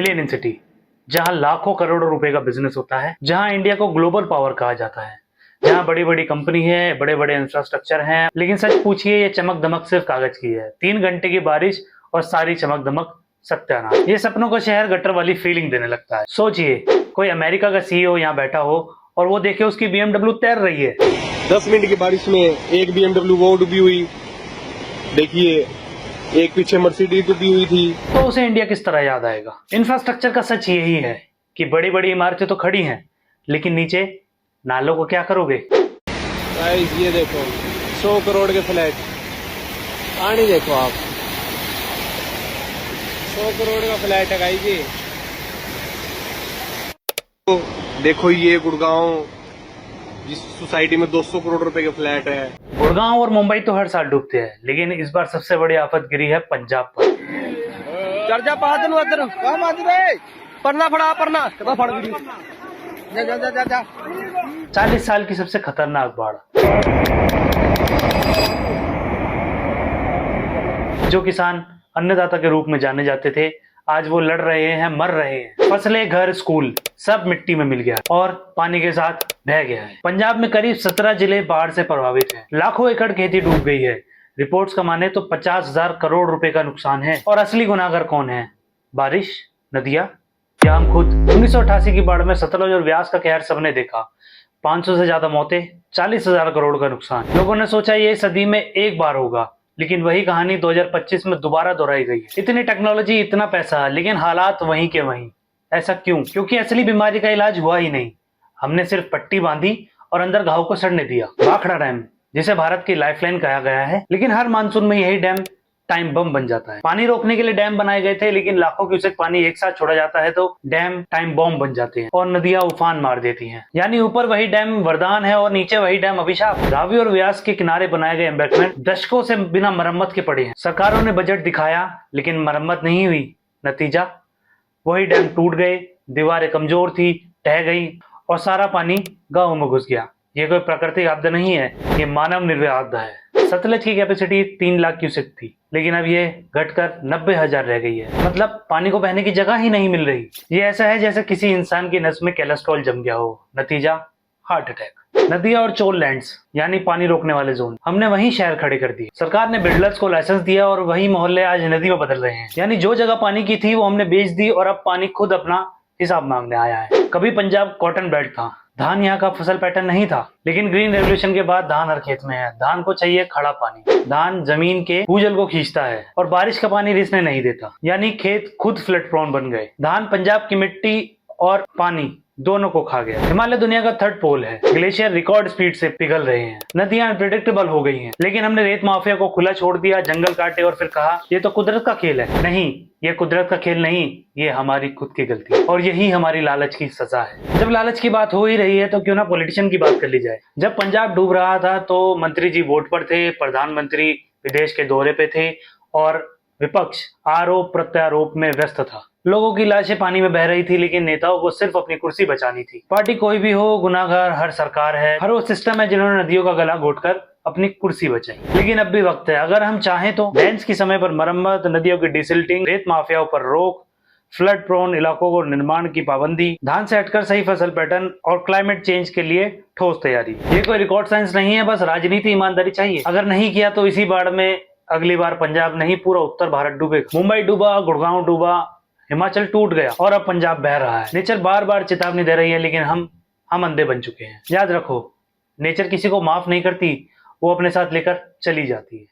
Million in city, जहां लाखों करोड़ों रुपए का बिजनेस होता है, जहां इंडिया को ग्लोबल पावर कहा जाता है, जहां बड़ी बड़ी कंपनी है, बड़े बड़े इंफ्रास्ट्रक्चर हैं, लेकिन सच पूछिए ये चमक दमक सिर्फ कागज की है। 3 घंटे की बारिश और सारी चमक दमक सत्यानाश। ये सपनों का शहर गटर वाली फीलिंग देने लगता है। सोचिए कोई अमेरिका का सीईओ यहाँ बैठा हो और वो देखे उसकी बीएमडब्ल्यू तैर रही है। 10 मिनट की बारिश में एक बीएमडब्ल्यू वो डूबी हुई, देखिए एक पीछे मर्सिडीज डूबी हुई थी। तो उसे इंडिया किस तरह याद आएगा। इंफ्रास्ट्रक्चर का सच यही है कि बड़ी बड़ी इमारतें तो खड़ी हैं, लेकिन नीचे नालों को क्या करोगे। गाइस ये देखो 100 करोड़ के फ्लैट, पानी देखो आप, 100 करोड़ का फ्लैट है गाइस ये। तो देखो ये गुड़गांव, जिस सोसाइटी में 200 करोड़ रुपए के फ्लैट है। गुड़गांव और मुंबई तो हर साल डूबते हैं, लेकिन इस बार सबसे बड़ी आफत गिरी है पंजाब पर। चर्चा पादन उधर पढ़ना पड़ा पढ़ना कितना पढ़ गई। जा जा जा जा 40 साल की सबसे खतरनाक बाढ़। जो किसान अन्नदाता के रूप में जाने जाते थे, आज वो लड़ रहे हैं, मर रहे हैं। फसलें, घर, स्कूल सब मिट्टी में मिल गया और पानी के साथ बह गया है। पंजाब में करीब 17 जिले बाढ़ से प्रभावित हैं। लाखों एकड़ खेती डूब गई है। रिपोर्ट्स का माने तो 50,000 करोड़ रुपए का नुकसान है। और असली गुनाहगार कौन है? बारिश, नदियां या हम खुद। 1988 की बाढ़ में सतलुज और व्यास का कहर सबने देखा। 500 से ज्यादा मौतें, 40,000 करोड़ का नुकसान। लोगों ने सोचा ये सदी में एक बार होगा, लेकिन वही कहानी 2025 में दोबारा दोहराई गई। इतनी टेक्नोलॉजी, इतना पैसा, लेकिन हालात वहीं के वहीं। ऐसा क्यों? क्योंकि असली बीमारी का इलाज हुआ ही नहीं। हमने सिर्फ पट्टी बांधी और अंदर घाव को सड़ने दिया। भाखड़ा डैम, जिसे भारत की लाइफलाइन कहा गया है, लेकिन हर मानसून में यही डैम टाइम बम बन जाता है। पानी रोकने के लिए डैम बनाए गए थे, लेकिन लाखों क्यूसेक पानी एक साथ छोड़ा जाता है तो डैम टाइम बॉम्ब बन जाते हैं और नदियां उफान मार देती हैं। यानी ऊपर वही डैम वरदान है और नीचे वही डैम अभिशाप। रावी और व्यास के किनारे बनाए गए एम्बैंकमेंट दशकों से बिना मरम्मत के पड़े हैं। सरकारों ने बजट दिखाया, लेकिन मरम्मत नहीं हुई। नतीजा, वही डैम टूट गए, दीवारें कमजोर थी, ढह गई और सारा पानी गाँव में घुस गया। ये कोई प्राकृतिक आपदा नहीं है, ये मानव निर्मित आपदा है। सतलज की कैपेसिटी 3 लाख क्यूसेक थी, लेकिन अब ये घटकर 90,000 रह गई है। मतलब पानी को बहने की जगह ही नहीं मिल रही। ये ऐसा है जैसे किसी इंसान की नस में कोलेस्ट्रॉल जम गया हो। नतीजा, हार्ट अटैक। नदियां और चोल लैंड्स, यानी पानी रोकने वाले जोन, हमने वहीं शहर खड़े कर दिए। सरकार ने बिल्डर्स को लाइसेंस दिया और वही मोहल्ले आज नदी में बदल रहे हैं। यानी जो जगह पानी की थी वो हमने बेच दी और अब पानी खुद अपना हिसाब मांगने आया है। कभी पंजाब कॉटन बेल्ट था, धान यहाँ का फसल पैटर्न नहीं था, लेकिन ग्रीन रेवोल्यूशन के बाद धान हर खेत में है। धान को चाहिए खड़ा पानी। धान जमीन के भूजल को खींचता है और बारिश का पानी रिसने नहीं देता, यानी खेत खुद फ्लड प्रोन बन गए। धान पंजाब की मिट्टी और पानी दोनों को खा गया। हिमालय दुनिया का 3rd पोल है। ग्लेशियर रिकॉर्ड स्पीड से पिघल रहे हैं। नदियां अनप्रेडिक्टेबल हो गई हैं, लेकिन हमने रेत माफिया को खुला छोड़ दिया, जंगल काटे और फिर कहा ये तो कुदरत का खेल है। नहीं, ये कुदरत का खेल नहीं, ये हमारी खुद की गलती है और यही हमारी लालच की सजा है। जब लालच की बात हो ही रही है तो क्यों ना पॉलिटिशियन की बात कर ली जाए। जब पंजाब डूब रहा था तो मंत्री जी वोट पर थे, प्रधानमंत्री विदेश के दौरे पे थे और विपक्ष आरोप प्रत्यारोप में व्यस्त था। लोगों की लाशें पानी में बह रही थी, लेकिन नेताओं को सिर्फ अपनी कुर्सी बचानी थी। पार्टी कोई भी हो, गुनाहगार हर सरकार है, हर वो सिस्टम है जिन्होंने नदियों का गला घोटकर अपनी कुर्सी बचाई। लेकिन अब भी वक्त है, अगर हम चाहें तो डैम्स की समय पर मरम्मत, नदियों की डिसिल्टिंग, रेत माफियाओं पर रोक, फ्लड प्रोन इलाकों को निर्माण की पाबंदी, धान से हटकर सही फसल पैटर्न और क्लाइमेट चेंज के लिए ठोस तैयारी। ये कोई रिकॉर्ड साइंस नहीं है, बस राजनीति, ईमानदारी चाहिए। अगर नहीं किया तो इसी बाढ़ में अगली बार पंजाब नहीं पूरा उत्तर भारत डूबेगा। मुंबई डूबा, गुड़गांव डूबा, हिमाचल टूट गया और अब पंजाब बह रहा है। नेचर बार बार चेतावनी दे रही है, लेकिन हम अंधे बन चुके हैं। याद रखो, नेचर किसी को माफ नहीं करती, वो अपने साथ लेकर चली जाती है।